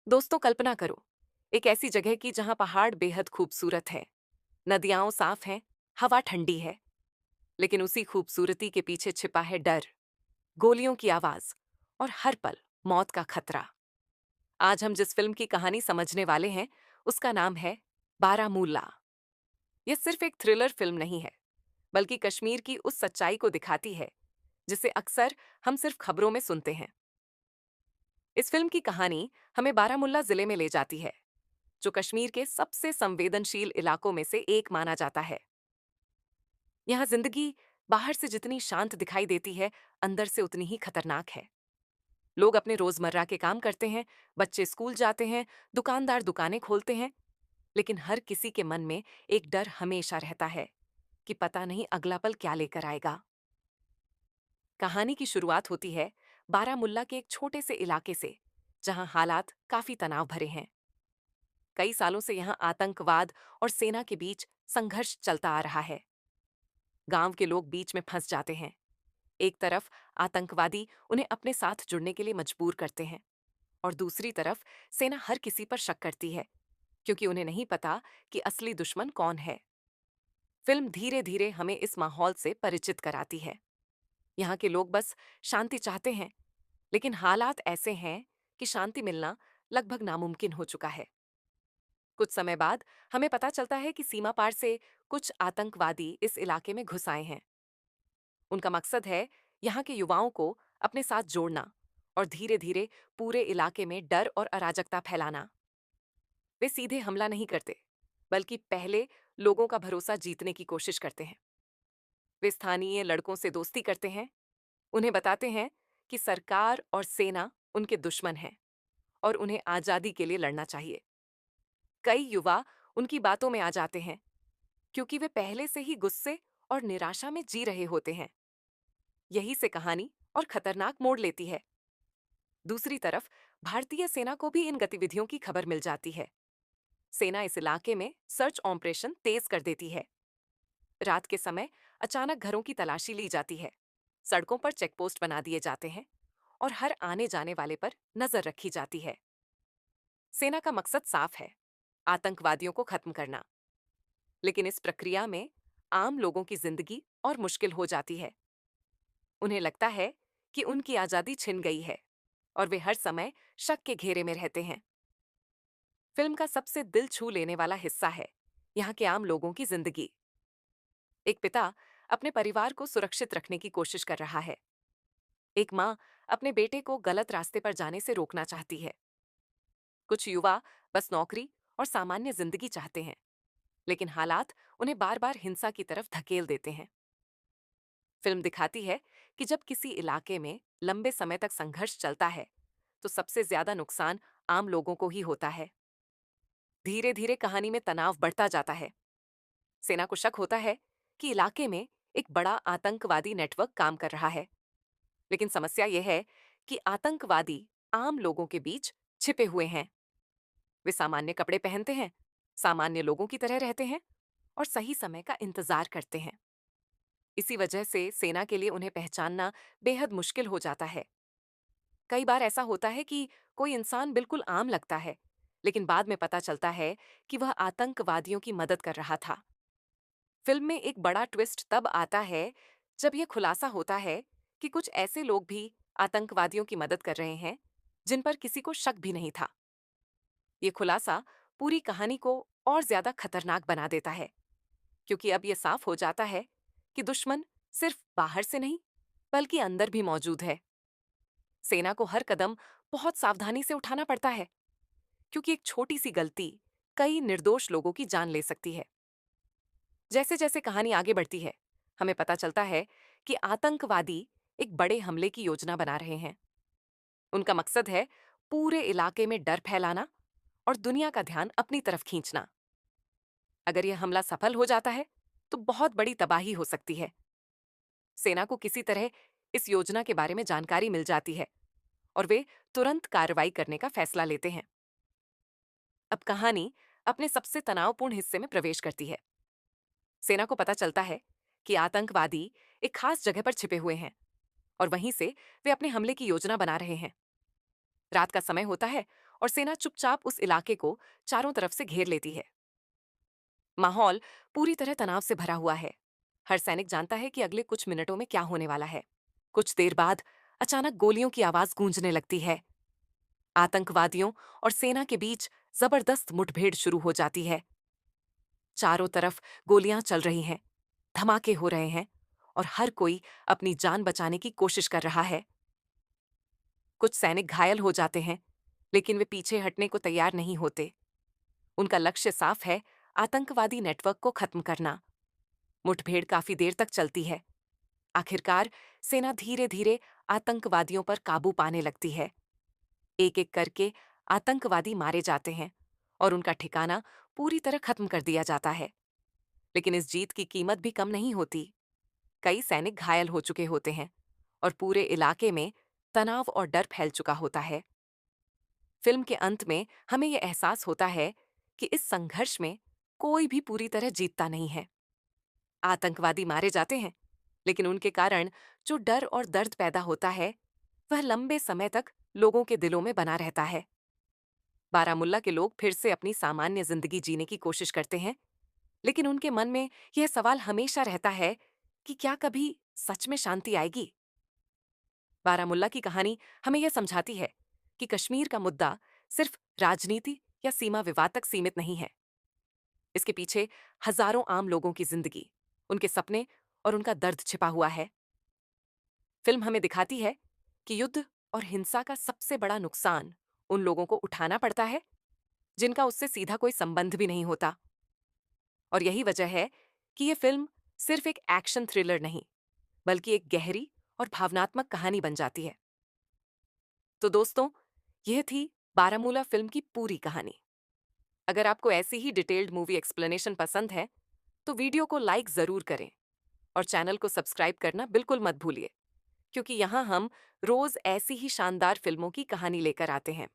दोस्तों, कल्पना करो एक ऐसी जगह की जहां पहाड़ बेहद खूबसूरत है, नदियां साफ हैं, हवा ठंडी है। लेकिन उसी खूबसूरती के पीछे छिपा है डर, गोलियों की आवाज और हर पल मौत का खतरा। आज हम जिस फिल्म की कहानी समझने वाले हैं उसका नाम है बारामूला। यह सिर्फ एक थ्रिलर फिल्म नहीं है, बल्कि कश्मीर की उस सच्चाई को दिखाती है जिसे अक्सर हम सिर्फ खबरों में सुनते हैं। इस फिल्म की कहानी हमें बारामूला जिले में ले जाती है, जो कश्मीर के सबसे संवेदनशील इलाकों में से एक माना जाता है। यहाँ जिंदगी बाहर से जितनी शांत दिखाई देती है, अंदर से उतनी ही खतरनाक है। लोग अपने रोजमर्रा के काम करते हैं, बच्चे स्कूल जाते हैं, दुकानदार दुकानें खोलते हैं, लेकिन हर किसी के मन में एक डर हमेशा रहता है कि पता नहीं अगला पल क्या लेकर आएगा। कहानी की शुरुआत होती है बारामुल्ला के एक छोटे से इलाके से, जहां हालात काफी तनाव भरे हैं। कई सालों से यहाँ आतंकवाद और सेना के बीच संघर्ष चलता आ रहा है। गांव के लोग बीच में फंस जाते हैं। एक तरफ आतंकवादी उन्हें अपने साथ जुड़ने के लिए मजबूर करते हैं, और दूसरी तरफ सेना हर किसी पर शक करती है, क्योंकि उन्हें नहीं पता कि असली दुश्मन कौन है। फिल्म धीरे धीरे हमें इस माहौल से परिचित कराती है। यहाँ के लोग बस शांति चाहते हैं, लेकिन हालात ऐसे हैं कि शांति मिलना लगभग नामुमकिन हो चुका है। कुछ समय बाद हमें पता चलता है कि सीमा पार से कुछ आतंकवादी इस इलाके में घुस आए हैं। उनका मकसद है यहाँ के युवाओं को अपने साथ जोड़ना और धीरे धीरे पूरे इलाके में डर और अराजकता फैलाना। वे सीधे हमला नहीं करते, बल्कि पहले लोगों का भरोसा जीतने की कोशिश करते हैं। वे स्थानीय लड़कों से दोस्ती करते हैं, उन्हें बताते हैं कि सरकार और सेना उनके दुश्मन हैं और उन्हें आजादी के लिए लड़ना चाहिए। कई युवा उनकी बातों में आ जाते हैं, क्योंकि वे पहले से ही गुस्से और निराशा में जी रहे होते हैं। यही से कहानी और खतरनाक मोड़ लेती है। दूसरी तरफ भारतीय सेना को भी इन गतिविधियों की खबर मिल जाती है। सेना इस इलाके में सर्च ऑपरेशन तेज कर देती है। रात के समय अचानक घरों की तलाशी ली जाती है, सड़कों पर चेकपोस्ट बना दिए जाते हैं और हर आने जाने वाले पर नजर रखी जाती है। सेना का मकसद साफ है, आतंकवादियों को खत्म करना। लेकिन इस प्रक्रिया में आम लोगों की जिंदगी और मुश्किल हो जाती है। उन्हें लगता है कि उनकी आजादी छिन गई है और वे हर समय शक के घेरे में रहते हैं। फिल्म का सबसे दिल छू लेने वाला हिस्सा है यहाँ के आम लोगों की जिंदगी। एक पिता अपने परिवार को सुरक्षित रखने की कोशिश कर रहा है। एक माँ अपने बेटे को गलत रास्ते पर जाने से रोकना चाहती है। कुछ युवा बस नौकरी और सामान्य जिंदगी चाहते हैं, लेकिन हालात उन्हें बार बार हिंसा की तरफ धकेल देते हैं। फिल्म दिखाती है कि जब किसी इलाके में लंबे समय तक संघर्ष चलता है, तो सबसे ज्यादा नुकसान आम लोगों को ही होता है। धीरे धीरे कहानी में तनाव बढ़ता जाता है। सेना को शक होता है कि इलाके में एक बड़ा आतंकवादी नेटवर्क काम कर रहा है। लेकिन समस्या यह है कि आतंकवादी आम लोगों के बीच छिपे हुए हैं। वे सामान्य कपड़े पहनते हैं, सामान्य लोगों की तरह रहते हैं और सही समय का इंतजार करते हैं। इसी वजह से सेना के लिए उन्हें पहचानना बेहद मुश्किल हो जाता है। कई बार ऐसा होता है कि कोई इंसान बिल्कुल आम लगता है, लेकिन बाद में पता चलता है कि वह आतंकवादियों की मदद कर रहा था। फिल्म में एक बड़ा ट्विस्ट तब आता है जब यह खुलासा होता है कि कुछ ऐसे लोग भी आतंकवादियों की मदद कर रहे हैं जिन पर किसी को शक भी नहीं था। ये खुलासा पूरी कहानी को और ज्यादा खतरनाक बना देता है, क्योंकि अब यह साफ हो जाता है कि दुश्मन सिर्फ बाहर से नहीं, बल्कि अंदर भी मौजूद है। सेना को हर कदम बहुत सावधानी से उठाना पड़ता है, क्योंकि एक छोटी सी गलती कई निर्दोष लोगों की जान ले सकती है। जैसे जैसे कहानी आगे बढ़ती है, हमें पता चलता है कि आतंकवादी एक बड़े हमले की योजना बना रहे हैं। उनका मकसद है पूरे इलाके में डर फैलाना और दुनिया का ध्यान अपनी तरफ खींचना। अगर यह हमला सफल हो जाता है, तो बहुत बड़ी तबाही हो सकती है। सेना को किसी तरह इस योजना के बारे में जानकारी मिल जाती है और वे तुरंत कार्रवाई करने का फैसला लेते हैं। अब कहानी अपने सबसे तनावपूर्ण हिस्से में प्रवेश करती है। सेना को पता चलता है कि आतंकवादी एक खास जगह पर छिपे हुए हैं और वहीं से वे अपने हमले की योजना बना रहे हैं। रात का समय होता है और सेना चुपचाप उस इलाके को चारों तरफ से घेर लेती है। माहौल पूरी तरह तनाव से भरा हुआ है। हर सैनिक जानता है कि अगले कुछ मिनटों में क्या होने वाला है। कुछ देर बाद अचानक गोलियों की आवाज गूंजने लगती है। आतंकवादियों और सेना के बीच जबरदस्त मुठभेड़ शुरू हो जाती है। चारों तरफ गोलियां चल रही हैं, धमाके हो रहे हैं और हर कोई अपनी जान बचाने की कोशिश कर रहा है। कुछ सैनिक घायल हो जाते हैं, लेकिन वे पीछे हटने को तैयार नहीं होते। उनका लक्ष्य साफ है, आतंकवादी नेटवर्क को खत्म करना। मुठभेड़ काफी देर तक चलती है। आखिरकार सेना धीरे धीरे आतंकवादियों पर काबू पाने लगती है। एक एक करके आतंकवादी मारे जाते हैं और उनका ठिकाना पूरी तरह खत्म कर दिया जाता है। लेकिन इस जीत की कीमत भी कम नहीं होती। कई सैनिक घायल हो चुके होते हैं और पूरे इलाके में तनाव और डर फैल चुका होता है। फिल्म के अंत में हमें यह एहसास होता है कि इस संघर्ष में कोई भी पूरी तरह जीतता नहीं है। आतंकवादी मारे जाते हैं, लेकिन उनके कारण जो डर और दर्द पैदा होता है, वह लंबे समय तक लोगों के दिलों में बना रहता है। बारामुल्ला के लोग फिर से अपनी सामान्य जिंदगी जीने की कोशिश करते हैं, लेकिन उनके मन में यह सवाल हमेशा रहता है कि क्या कभी सच में शांति आएगी। बारामुल्ला की कहानी हमें यह समझाती है कि कश्मीर का मुद्दा सिर्फ राजनीति या सीमा विवाद तक सीमित नहीं है। इसके पीछे हजारों आम लोगों की जिंदगी, उनके सपने और उनका दर्द छिपा हुआ है। फिल्म हमें दिखाती है कि युद्ध और हिंसा का सबसे बड़ा नुकसान उन लोगों को उठाना पड़ता है जिनका उससे सीधा कोई संबंध भी नहीं होता। और यही वजह है कि यह फिल्म सिर्फ एक एक्शन थ्रिलर नहीं, बल्कि एक गहरी और भावनात्मक कहानी बन जाती है। तो दोस्तों, यह थी बारामूला फिल्म की पूरी कहानी। अगर आपको ऐसी ही डिटेल्ड मूवी एक्सप्लेनेशन पसंद है, तो वीडियो को लाइक जरूर करें और चैनल को सब्सक्राइब करना बिल्कुल मत भूलिए, क्योंकि यहाँ हम रोज ऐसी ही शानदार फिल्मों की कहानी लेकर आते हैं।